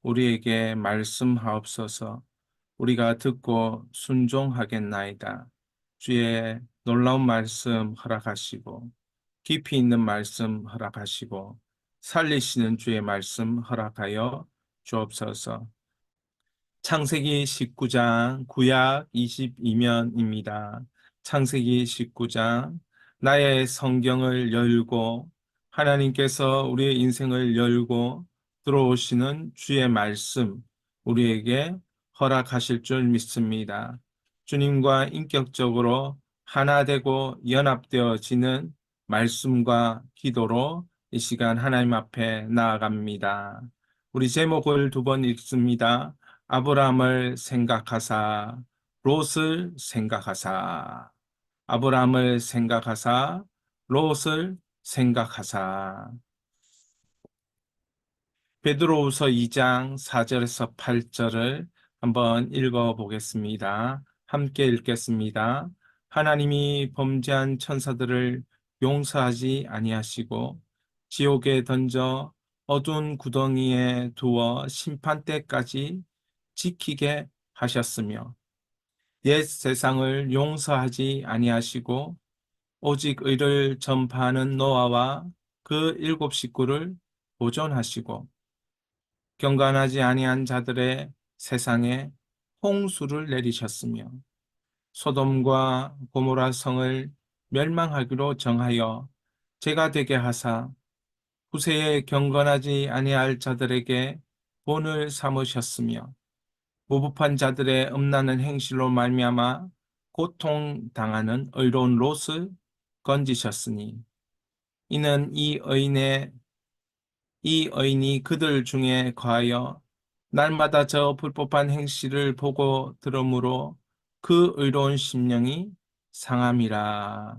우리에게 말씀하옵소서. 우리가 듣고 순종하겠나이다. 주의 놀라운 말씀 허락하시고 깊이 있는 말씀 허락하시고 살리시는 주의 말씀 허락하여 주옵소서. 창세기 19장 구약 22면입니다. 창세기 19장 나의 성경을 열고 하나님께서 우리의 인생을 열고 들어오시는 주의 말씀 우리에게 허락하실 줄 믿습니다. 주님과 인격적으로 하나 되고 연합되어지는 말씀과 기도로 이 시간 하나님 앞에 나아갑니다. 우리 제목을 두 번 읽습니다. 아브라함을 생각하사 롯을 생각하사 아브라함을 생각하사 롯을 생각하사. 베드로후서 2장 4절에서 8절을 한번 읽어 보겠습니다. 함께 읽겠습니다. 하나님이 범죄한 천사들을 용서하지 아니하시고 지옥에 던져 어두운 구덩이에 두어 심판 때까지 지키게 하셨으며 옛 세상을 용서하지 아니하시고 오직 의를 전파하는 노아와 그 일곱 식구를 보존하시고 경건하지 아니한 자들의 세상에 홍수를 내리셨으며 소돔과 고모라 성을 멸망하기로 정하여 죄가 되게 하사 후세에 경건하지 아니할 자들에게 본을 삼으셨으며 무법한 자들의 음란한 행실로 말미암아 고통당하는 의로운 롯을 건지셨으니 이는 이 의인이 그들 중에 거하여 날마다 저 불법한 행실을 보고 들으므로 그 의로운 심령이 상함이라.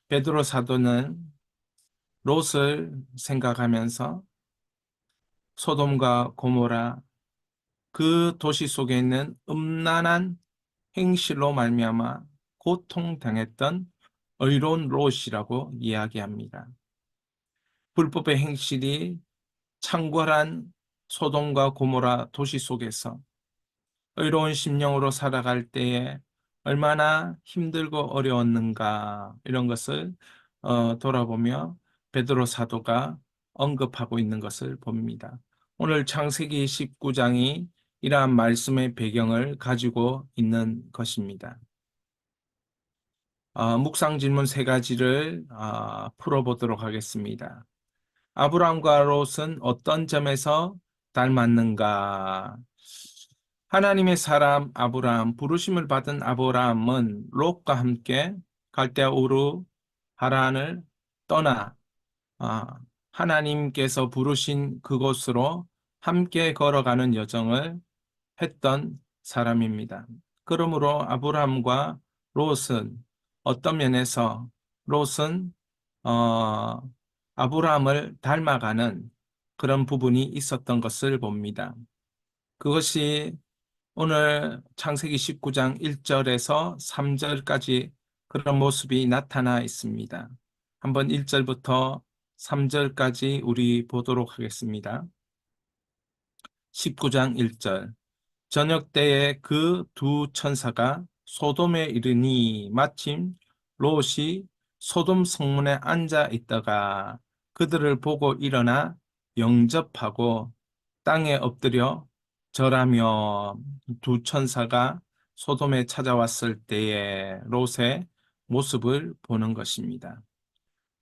베드로 사도는 롯을 생각하면서 소돔과 고모라 그 도시 속에 있는 음란한 행실로 말미암아 고통당했던 의로운 롯이라고 이야기합니다. 불법의 행실이 창궐한 소돔과 고모라 도시 속에서 의로운 심령으로 살아갈 때에 얼마나 힘들고 어려웠는가 이런 것을 돌아보며 베드로 사도가 언급하고 있는 것을 봅니다. 오늘 창세기 19장이 이러한 말씀의 배경을 가지고 있는 것입니다. 묵상 질문 세 가지를 풀어보도록 하겠습니다. 아브라함과 롯은 어떤 점에서 닮았는가? 하나님의 사람 아브라함, 부르심을 받은 아브라함은 롯과 함께 갈대아 우르 하란을 떠나 하나님께서 부르신 그곳으로 함께 걸어가는 여정을 했던 사람입니다. 그러므로 아브라함과 롯은 어떤 면에서 롯은 어, 아브라함을 닮아가는 그런 부분이 있었던 것을 봅니다. 그것이 오늘 창세기 19장 1절에서 3절까지 그런 모습이 나타나 있습니다. 한번 1절부터 3절까지 우리 보도록 하겠습니다. 19장 1절 저녁 때에 그 두 천사가 소돔에 이르니 마침 롯이 소돔 성문에 앉아 있다가 그들을 보고 일어나 영접하고 땅에 엎드려 절하며 두 천사가 소돔에 찾아왔을 때에 롯의 모습을 보는 것입니다.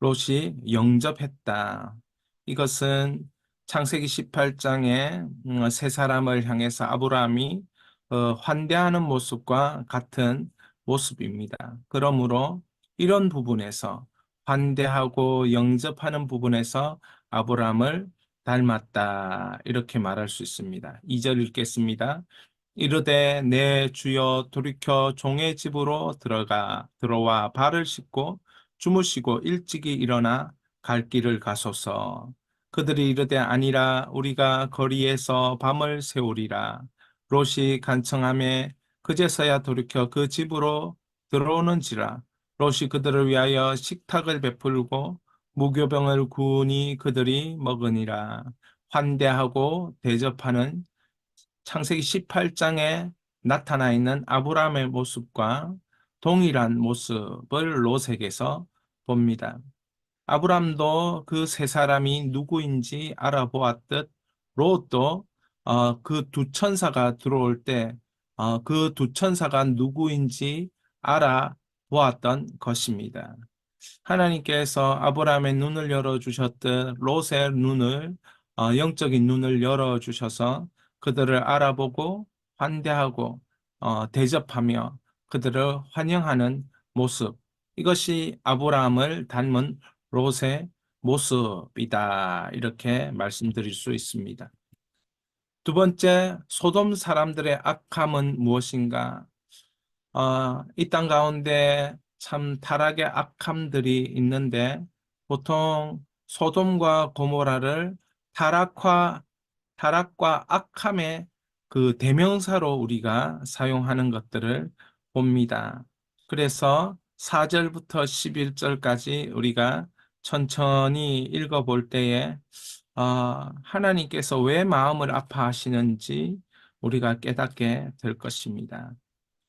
롯이 영접했다. 이것은 창세기 18장에 세 사람을 향해서 아브라함이 환대하는 모습과 같은 모습입니다. 그러므로 이런 부분에서 환대하고 영접하는 부분에서 아브라함을 닮았다. 이렇게 말할 수 있습니다. 2절 읽겠습니다. 이르되 내 주여 돌이켜 종의 집으로 들어와 발을 씻고 주무시고 일찍이 일어나 갈 길을 가소서. 그들이 이르되 아니라 우리가 거리에서 밤을 새우리라. 롯이 간청하매 그제서야 돌이켜 그 집으로 들어오는지라. 롯이 그들을 위하여 식탁을 베풀고 무교병을 구우니 그들이 먹으니라. 환대하고 대접하는 창세기 18장에 나타나 있는 아브라함의 모습과 동일한 모습을 롯에게서 봅니다. 아브람도 그 세 사람이 누구인지 알아보았듯 롯도 그 두 천사가 들어올 때 그 두 천사가 누구인지 알아보았던 것입니다. 하나님께서 아브라함의 눈을 열어주셨듯 롯의 눈을 영적인 눈을 열어주셔서 그들을 알아보고 환대하고 대접하며 그들을 환영하는 모습, 이것이 아브라함을 닮은 롯의 모습이다. 이렇게 말씀드릴 수 있습니다. 두 번째, 소돔 사람들의 악함은 무엇인가? 이 땅 가운데 참 타락의 악함들이 있는데 보통 소돔과 고모라를 타락과 악함의 그 대명사로 우리가 사용하는 것들을 봅니다. 그래서 4절부터 11절까지 우리가 천천히 읽어볼 때에 하나님께서 왜 마음을 아파하시는지 우리가 깨닫게 될 것입니다.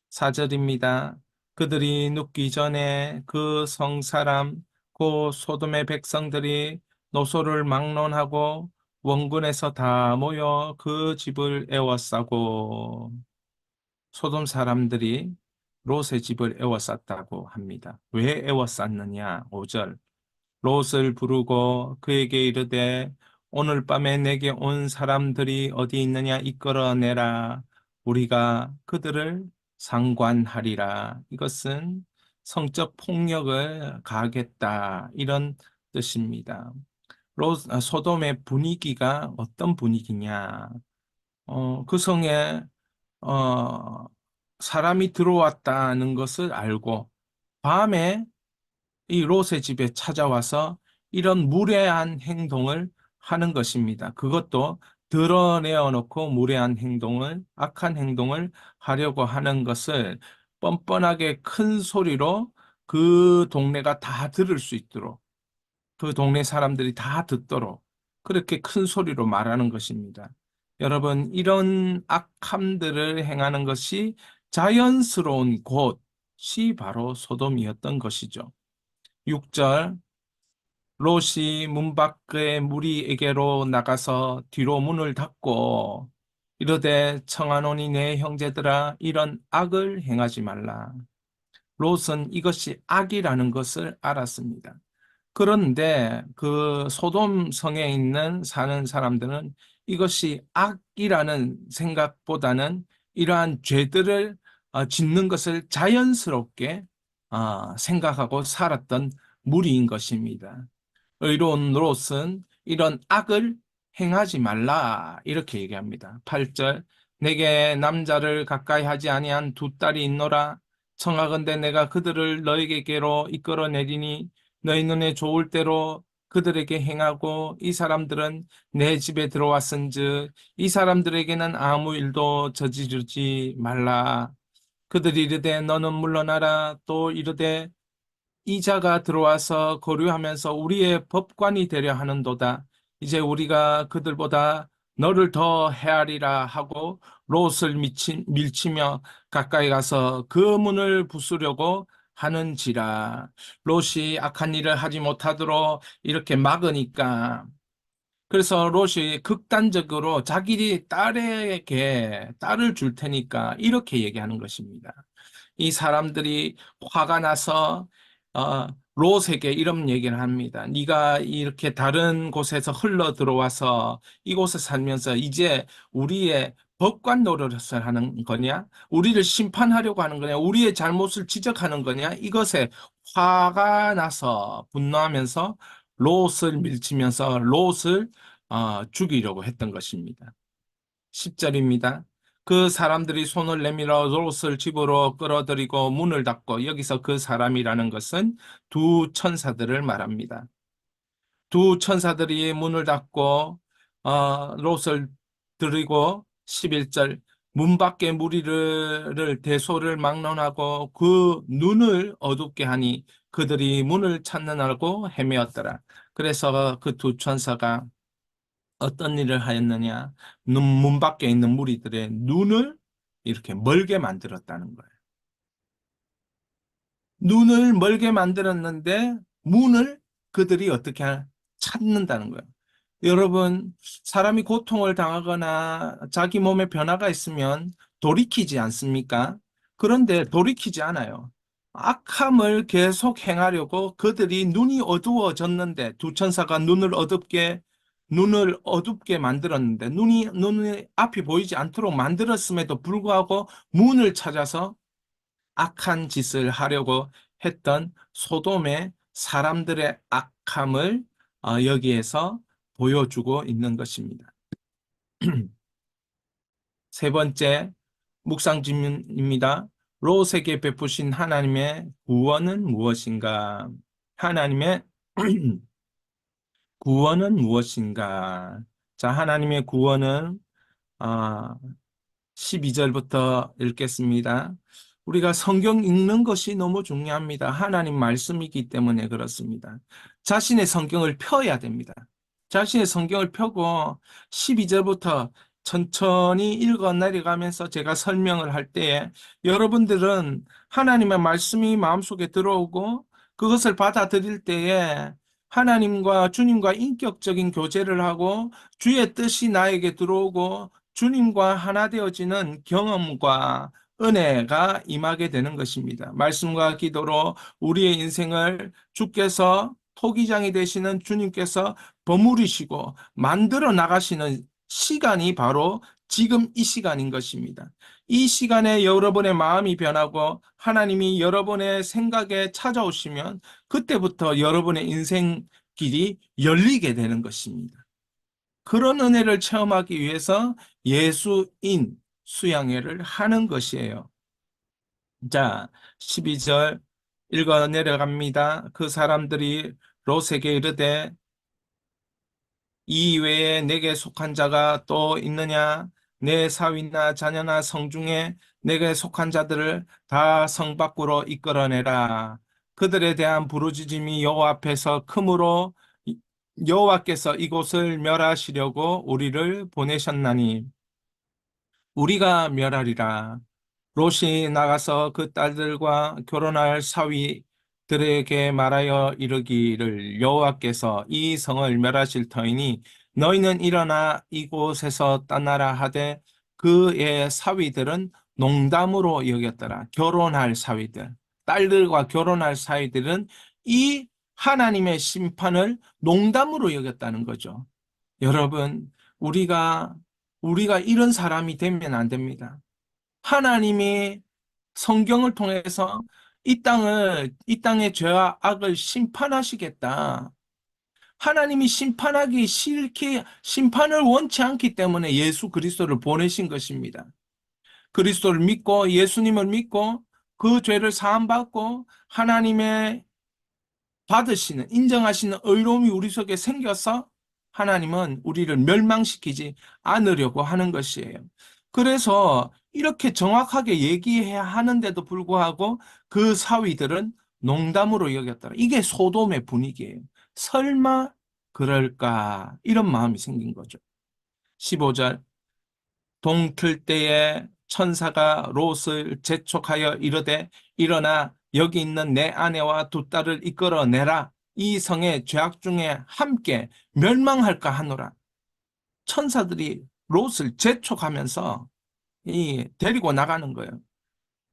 4절입니다. 그들이 눕기 전에 그 성사람 곧 소돔의 백성들이 노소를 막론하고 원군에서 다 모여 그 집을 에워싸고, 소돔 사람들이 롯의 집을 에워쌌다고 합니다. 왜 에워쌌느냐? 5절. 롯을 부르고 그에게 이르되 오늘 밤에 내게 온 사람들이 어디 있느냐 이끌어내라. 우리가 그들을 상관하리라. 이것은 성적 폭력을 가하겠다. 이런 뜻입니다. 소돔의 분위기가 어떤 분위기냐? 그 성에 어, 사람이 들어왔다는 것을 알고 밤에 이 롯의 집에 찾아와서 이런 무례한 행동을 하는 것입니다. 그것도 드러내어 놓고 무례한 행동을, 악한 행동을 하려고 하는 것을 뻔뻔하게 큰 소리로 그 동네가 다 들을 수 있도록, 그 동네 사람들이 다 듣도록 그렇게 큰 소리로 말하는 것입니다. 여러분, 이런 악함들을 행하는 것이 자연스러운 곳이 바로 소돔이었던 것이죠. 6절. 롯이 문 밖의 무리에게로 나가서 뒤로 문을 닫고 이르되 청하노니 내 형제들아 이런 악을 행하지 말라. 롯은 이것이 악이라는 것을 알았습니다. 그런데 그 소돔 성에 있는 사는 사람들은 이것이 악이라는 생각보다는 이러한 죄들을 짓는 것을 자연스럽게 생각하고 살았던 무리인 것입니다. 의로운 롯은 이런 악을 행하지 말라 이렇게 얘기합니다. 8절. 내게 남자를 가까이 하지 아니한 두 딸이 있노라. 청하건대 내가 그들을 너에게로 이끌어내리니 너희 눈에 좋을 대로 그들에게 행하고 이 사람들은 내 집에 들어왔은즉 이 사람들에게는 아무 일도 저지르지 말라. 그들이 이르되 너는 물러나라. 또 이르되 이자가 들어와서 거류하면서 우리의 법관이 되려 하는도다. 이제 우리가 그들보다 너를 더 헤아리라 하고 롯을 밀치며 가까이 가서 그 문을 부수려고 하는지라. 롯이 악한 일을 하지 못하도록 이렇게 막으니까, 그래서 롯이 극단적으로 자기 딸에게 딸을 줄 테니까 이렇게 얘기하는 것입니다. 이 사람들이 화가 나서 롯에게 이런 얘기를 합니다. 네가 이렇게 다른 곳에서 흘러 들어와서 이곳에 살면서 이제 우리의 법관 노릇을 하는 거냐? 우리를 심판하려고 하는 거냐? 우리의 잘못을 지적하는 거냐? 이것에 화가 나서 분노하면서 롯을 밀치면서 롯을 죽이려고 했던 것입니다. 10절입니다. 그 사람들이 손을 내밀어 롯을 집으로 끌어들이고 문을 닫고, 여기서 그 사람이라는 것은 두 천사들을 말합니다. 두 천사들이 문을 닫고 롯을 들이고 11절. 문 밖에 무리를 대소를 막론하고 그 눈을 어둡게 하니 그들이 문을 찾느라고 헤매었더라. 그래서 그 두 천사가 어떤 일을 하였느냐? 문 밖에 있는 무리들의 눈을 이렇게 멀게 만들었다는 거예요. 눈을 멀게 만들었는데 문을 그들이 어떻게 찾는다는 거예요. 여러분, 사람이 고통을 당하거나 자기 몸에 변화가 있으면 돌이키지 않습니까? 그런데 돌이키지 않아요. 악함을 계속 행하려고 그들이 눈이 어두워졌는데 두 천사가 눈을 어둡게 만들었는데 눈이 앞이 보이지 않도록 만들었음에도 불구하고 문을 찾아서 악한 짓을 하려고 했던 소돔의 사람들의 악함을 여기에서 보여주고 있는 것입니다. 세 번째 묵상 질문입니다. 롯에게 베푸신 하나님의 구원은 무엇인가? 하나님의 구원은 무엇인가? 자, 하나님의 구원은 아, 12절부터 읽겠습니다. 우리가 성경 읽는 것이 너무 중요합니다. 하나님 말씀이기 때문에 그렇습니다. 자신의 성경을 펴야 됩니다. 자신의 성경을 펴고 12절부터 천천히 읽어 내려가면서 제가 설명을 할 때에 여러분들은 하나님의 말씀이 마음속에 들어오고 그것을 받아들일 때에 하나님과 주님과 인격적인 교제를 하고 주의 뜻이 나에게 들어오고 주님과 하나 되어지는 경험과 은혜가 임하게 되는 것입니다. 말씀과 기도로 우리의 인생을 주께서 토기장이 되시는 주님께서 버무리시고 만들어 나가시는 시간이 바로 지금 이 시간인 것입니다. 이 시간에 여러분의 마음이 변하고 하나님이 여러분의 생각에 찾아오시면 그때부터 여러분의 인생길이 열리게 되는 것입니다. 그런 은혜를 체험하기 위해서 예수인 수양회를 하는 것이에요. 자, 12절 읽어 내려갑니다. 그 사람들이 롯에게 이르되 이 외에 내게 속한 자가 또 있느냐? 내 사위나 자녀나 성중에 내게 속한 자들을 다 성 밖으로 이끌어내라. 그들에 대한 부르짖음이 여호와 앞에서 크므로 여호와께서 이곳을 멸하시려고 우리를 보내셨나니 우리가 멸하리라. 롯이 나가서 그 딸들과 결혼할 사위들에게 말하여 이르기를 여호와께서 이 성을 멸하실 터이니 너희는 일어나 이곳에서 떠나라 하되 그의 사위들은 농담으로 여겼더라. 결혼할 사위들, 딸들과 결혼할 사위들은 이 하나님의 심판을 농담으로 여겼다는 거죠. 여러분, 우리가 이런 사람이 되면 안 됩니다. 하나님이 성경을 통해서 이 땅의 죄와 악을 심판하시겠다. 하나님이 심판하기 싫게, 심판을 원치 않기 때문에 예수 그리스도를 보내신 것입니다. 그리스도를 믿고 예수님을 믿고 그 죄를 사함받고 하나님의 인정하시는 의로움이 우리 속에 생겨서 하나님은 우리를 멸망시키지 않으려고 하는 것이에요. 그래서 이렇게 정확하게 얘기해야 하는데도 불구하고 그 사위들은 농담으로 여겼더라. 이게 소돔의 분위기예요. 설마 그럴까? 이런 마음이 생긴 거죠. 15절 동틀 때에 천사가 롯을 재촉하여 이르되 일어나 여기 있는 내 아내와 두 딸을 이끌어내라. 이 성의 죄악 중에 함께 멸망할까 하노라. 천사들이 롯을 재촉하면서 데리고 나가는 거예요.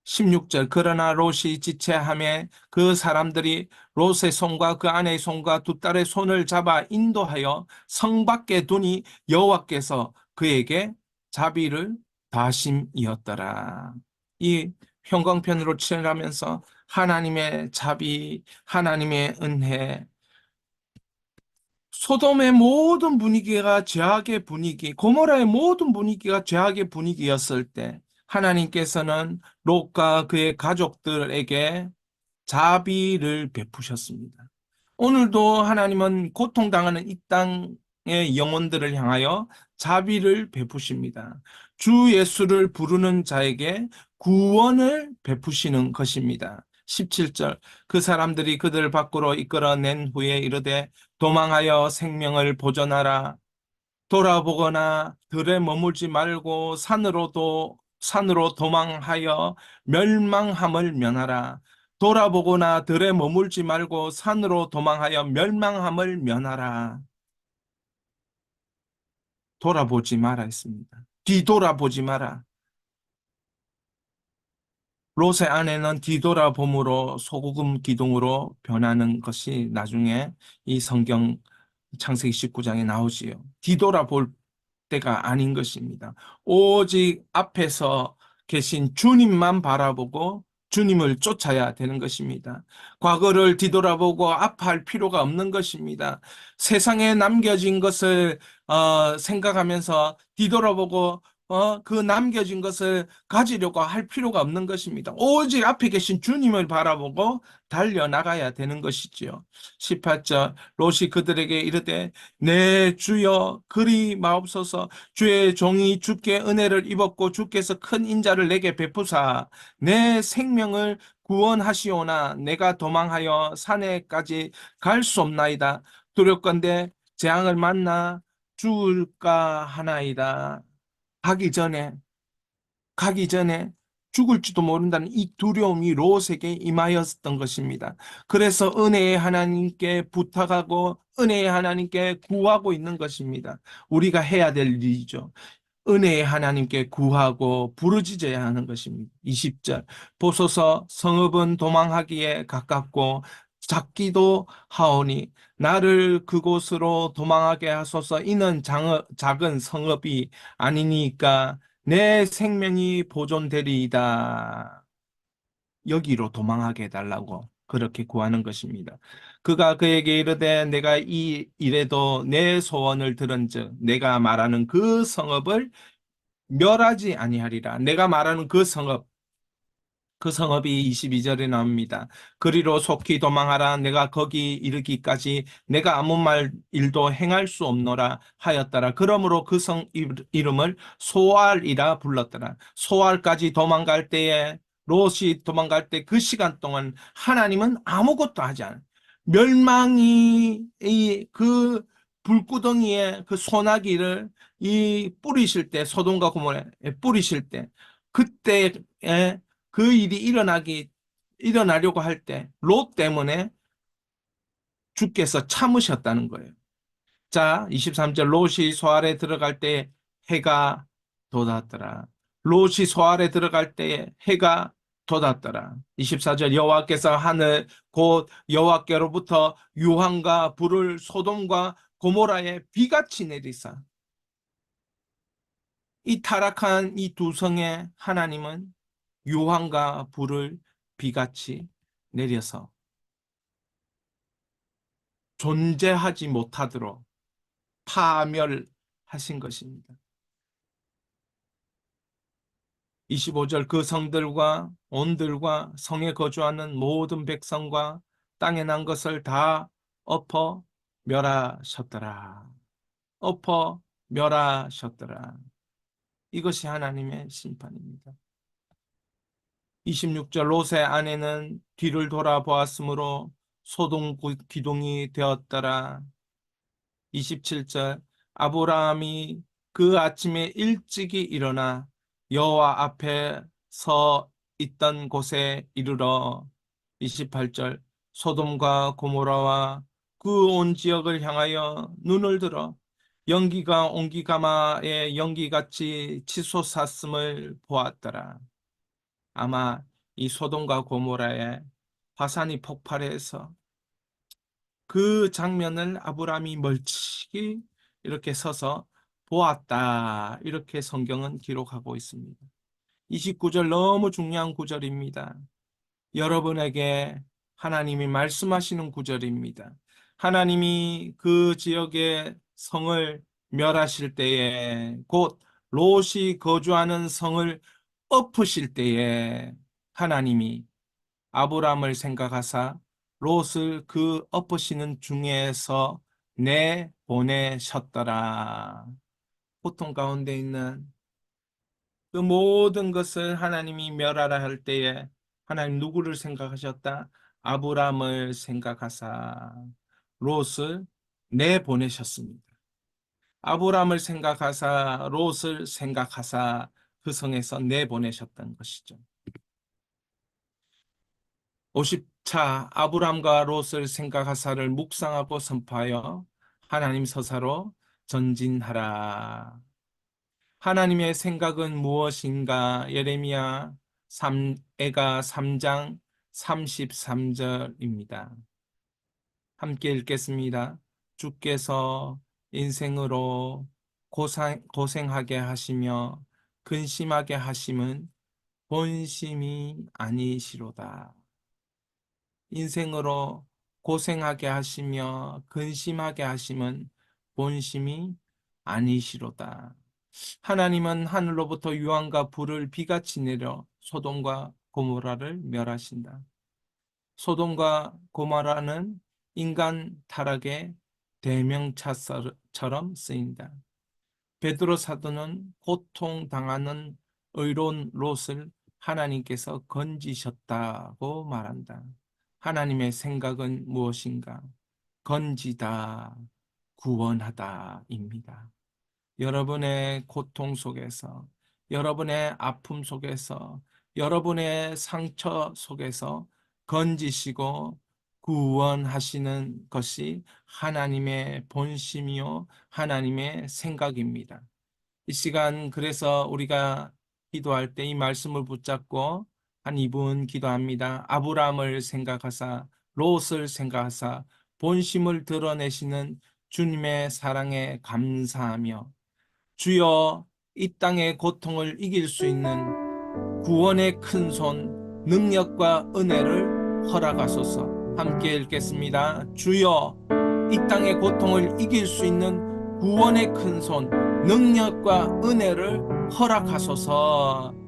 16절 그러나 롯이 지체하며 그 사람들이 롯의 손과 그 아내의 손과 두 딸의 손을 잡아 인도하여 성 밖에 두니 여호와께서 그에게 자비를 다심이었더라. 이 형광펜으로 칠하면서 하나님의 자비, 하나님의 은혜, 소돔의 모든 분위기가 죄악의 분위기, 고모라의 모든 분위기가 죄악의 분위기였을 때 하나님께서는 롯과 그의 가족들에게 자비를 베푸셨습니다. 오늘도 하나님은 고통당하는 이 땅의 영혼들을 향하여 자비를 베푸십니다. 주 예수를 부르는 자에게 구원을 베푸시는 것입니다. 17절 그 사람들이 그들 밖으로 이끌어낸 후에 이르되 도망하여 생명을 보존하라. 돌아보거나 들에 머물지 말고 산으로 도망하여 멸망함을 면하라. 돌아보거나 들에 머물지 말고 산으로 도망하여 멸망함을 면하라. 돌아보지 마라 했습니다. 뒤돌아보지 마라. 롯의 아내는 뒤돌아봄으로 소금 기둥으로 변하는 것이 나중에 이 성경 창세기 19장에 나오지요. 뒤돌아볼 때가 아닌 것입니다. 오직 앞에서 계신 주님만 바라보고 주님을 쫓아야 되는 것입니다. 과거를 뒤돌아보고 아파할 필요가 없는 것입니다. 세상에 남겨진 것을 생각하면서 뒤돌아보고 그 남겨진 것을 가지려고 할 필요가 없는 것입니다. 오직 앞에 계신 주님을 바라보고 달려나가야 되는 것이지요. 18절 롯이 그들에게 이르되 내 주여 그리 마옵소서. 주의 종이 주께 은혜를 입었고 주께서 큰 인자를 내게 베푸사 내 생명을 구원하시오나 내가 도망하여 산에까지 갈 수 없나이다. 두렵건대 재앙을 만나 죽을까 하나이다. 가기 전에 가기 전에 죽을지도 모른다는 이 두려움이 롯에게 임하였던 것입니다. 그래서 은혜의 하나님께 부탁하고 은혜의 하나님께 구하고 있는 것입니다. 우리가 해야 될 일이죠. 은혜의 하나님께 구하고 부르짖어야 하는 것입니다. 20절 보소서 성읍은 도망하기에 가깝고 작기도 하오니 나를 그곳으로 도망하게 하소서. 이는 작은 성읍이 아니니까 내 생명이 보존되리이다. 여기로 도망하게 해달라고 그렇게 구하는 것입니다. 그가 그에게 이르되 내가 이 일에도 내 소원을 들은즉 내가 말하는 그 성읍을 멸하지 아니하리라. 내가 말하는 그 성읍이 22절에 나옵니다. 그리로 속히 도망하라. 내가 거기 이르기까지 내가 아무 말 일도 행할 수 없노라 하였더라. 그러므로 그 성 이름을 소알이라 불렀더라. 소알까지 도망갈 때에 롯이 도망갈 때 그 시간 동안 하나님은 아무것도 하지 않아요. 멸망이 그 불구덩이에 그 소나기를 이 뿌리실 때 소돔과 고모라에 뿌리실 때 그때에 그 일이 일어나려고 할 때, 롯 때문에 주께서 참으셨다는 거예요. 자, 23절, 롯이 소알에 들어갈 때 해가 돋았더라. 롯이 소알에 들어갈 때 해가 돋았더라. 24절, 여호와께서 하늘, 곧 여호와께로부터 유황과 불을 소돔과 고모라에 비같이 내리사. 이 타락한 이 두 성의 하나님은 유황과 불을 비같이 내려서 존재하지 못하도록 파멸하신 것입니다. 25절 그 성들과 온들과 성에 거주하는 모든 백성과 땅에 난 것을 다 엎어 멸하셨더라. 엎어 멸하셨더라. 이것이 하나님의 심판입니다. 26절 롯의 아내는 뒤를 돌아보았으므로 소동 기둥이 되었더라. 27절 아브라함이 그 아침에 일찍이 일어나 여호와 앞에 서 있던 곳에 이르러 28절 소돔과 고모라와 그 온 지역을 향하여 눈을 들어 연기가 온기가마의 연기같이 치솟았음을 보았더라. 아마 이 소돔과 고모라의 화산이 폭발해서 그 장면을 아브라함이 멀찍이 이렇게 서서 보았다. 이렇게 성경은 기록하고 있습니다. 29절 너무 중요한 구절입니다. 여러분에게 하나님이 말씀하시는 구절입니다. 하나님이 그 지역의 성을 멸하실 때에 곧 롯이 거주하는 성을 엎으실 때에 하나님이 아브람을 생각하사 롯을 그 엎으시는 중에서 내보내셨더라. 고통 가운데 있는 그 모든 것을 하나님이 멸하라 할 때에 하나님 누구를 생각하셨다? 아브람을 생각하사 롯을 내보내셨습니다. 아브람을 생각하사 롯을 생각하사 그 성에서 내보내셨던 것이죠. 50차 아브람과 롯을 생각하사를 묵상하고 선포하여 하나님 서사로 전진하라. 하나님의 생각은 무엇인가? 예레미야 3장 33절입니다. 함께 읽겠습니다. 주께서 인생으로 고생하게 하시며 근심하게 하심은 본심이 아니시로다. 인생으로 고생하게 하시며 근심하게 하심은 본심이 아니시로다. 하나님은 하늘로부터 유황과 불을 비같이 내려 소돔과 고모라를 멸하신다. 소돔과 고모라는 인간 타락의 대명사처럼 쓰인다. 베드로 사도는 고통당하는 의로운 롯을 하나님께서 건지셨다고 말한다. 하나님의 생각은 무엇인가? 건지다, 구원하다입니다. 여러분의 고통 속에서, 여러분의 아픔 속에서, 여러분의 상처 속에서 건지시고 구원하시는 것이 하나님의 본심이요, 하나님의 생각입니다. 이 시간 그래서 우리가 기도할 때 이 말씀을 붙잡고 한 2분 기도합니다. 아브라함을 생각하사 롯을 생각하사 본심을 드러내시는 주님의 사랑에 감사하며 주여 이 땅의 고통을 이길 수 있는 구원의 큰 손, 능력과 은혜를 허락하소서. 함께 읽겠습니다. 주여 이 땅의 고통을 이길 수 있는 구원의 큰 손, 능력과 은혜를 허락하소서.